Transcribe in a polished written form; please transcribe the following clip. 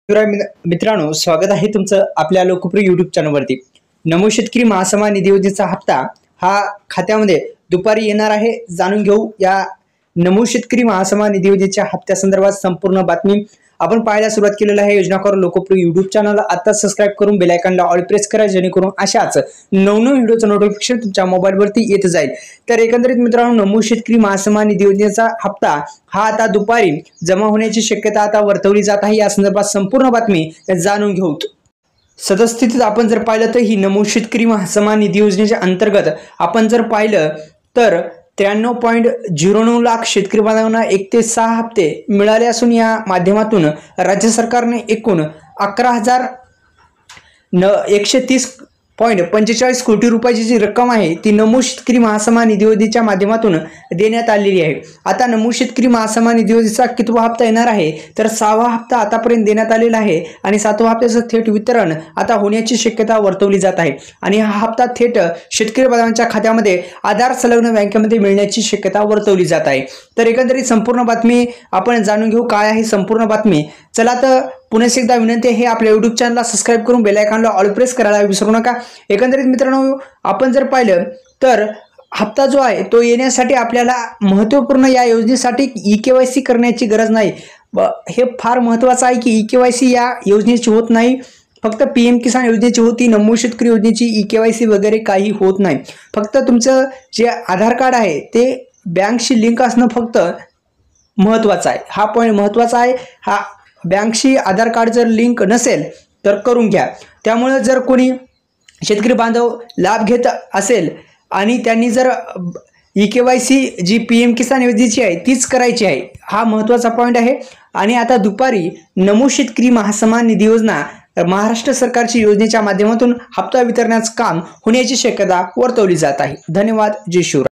मित्रांनो, स्वागत आहे तुमचं आपल्या लोकप्रिय YouTube चॅनलवरती। नमो शेतकरी महासन्मान निधी योजनेचा हप्ता हा खात्यामध्ये दुपारी येणार आहे। जाणून घेऊ या नमो शेतकरी महासन्मान निधी योजनेच्या हप्त्या संदर्भात संपूर्ण बातमी। आपण पाहायला सुरुवात केलेली आहे। योजनाकार लोकप्रिय YouTube चॅनलला आता सबस्क्राइब करून बेल आयकॉनला ऑल प्रेस करा, जेणेकरून अशाच नवनवीन व्हिडिओचं नोटिफिकेशन तुमच्या मोबाईलवरती येत जाईल। तर एकंदरीत मित्रांनो, नमो शेतकरी महासन्मान निधी योजनेचा हप्ता हा आता दुपारी जमा होण्याची शक्यता आता वर्तवली जात आहे। या संदर्भात संपूर्ण बातमी जाणून घेऊ। सदस्यस्थितीत आपण जर पाहिलं तर ही नमो शेतकरी महासन्मान निधी योजनेच्या अंतर्गत आपण जर पाहिलं तर 93.09 लाख शेतकरी बांधवांना 1 ते 6 हप्ते मिळाले असून या माध्यमातून राज्य सरकारने एकूण 11,130.45 कोटी रुपयाची जी रक्कम आहे ती नमो शेतकरी महासन्मान निधी योजनेच्या माध्यमातून देण्यात आलेली आहे। आता नमो शेतकरी महासन्मान निधी योजनेचा कितवा हप्ता येणार आहे तर 6वा हप्ता आतापर्यंत देण्यात आलेला आहे आणि 7व्या हप्त्याचं थेट वितरण आता होण्याची शक्यता वर्तवली जात आहे आणि हा हप्ता थेट शेतकरी बांधवांच्या खात्यामध्ये आधार संलग्न बँकेमध्ये मिळण्याची शक्यता वर्तवली जात आहे। तर एकंदरीत संपूर्ण बातमी आपण जाणून घेऊ काय आहे संपूर्ण बातमी। चला तर पुन्हा एकदा विनंती आहे, आपल्या YouTube चॅनलला सबस्क्राइब करून बेल आयकॉनला ऑल प्रेस करायला विसरू नका। एकंदरीत मित्रांनो, आपण जर पाहिलं तर हप्ता जो आहे तो येण्यासाठी आपल्याला महत्त्वपूर्ण या योजनेसाठी ई-केवायसी करण्याची गरज नाही। हे फार महत्त्वाचं आहे की ई-केवायसी या योजनेची होत नाही, फक्त PM किसान योजनेची होती। नमो शेतकरी योजनेची ई-केवायसी वगैरे काही होत नाही। फक्त तुमचं जे आधार कार्ड आहे ते बँकशी लिंक असणं फक्त महत्त्वाचं आहे। हा पॉईंट महत्त्वाचा आहे। हा बँकशी आधार कार्ड जर लिंक नसेल तर करून घ्या। त्यामुळे जर कोणी शेतकरी बांधव लाभ घेत असेल आणि त्यांनी जर ई-केवायसी जी PM किसान योजनेची आहे तीच करायची आहे, हा महत्त्वाचा पॉईंट आहे। आणि आता दुपारी नमो शेतकरी महासन्मान निधी योजना महाराष्ट्र सरकारची योजनेच्या माध्यमातून हप्ता वितरणाचं काम होण्याची शक्यता वर्तवली जात आहे। धन्यवाद। जय शिवराय।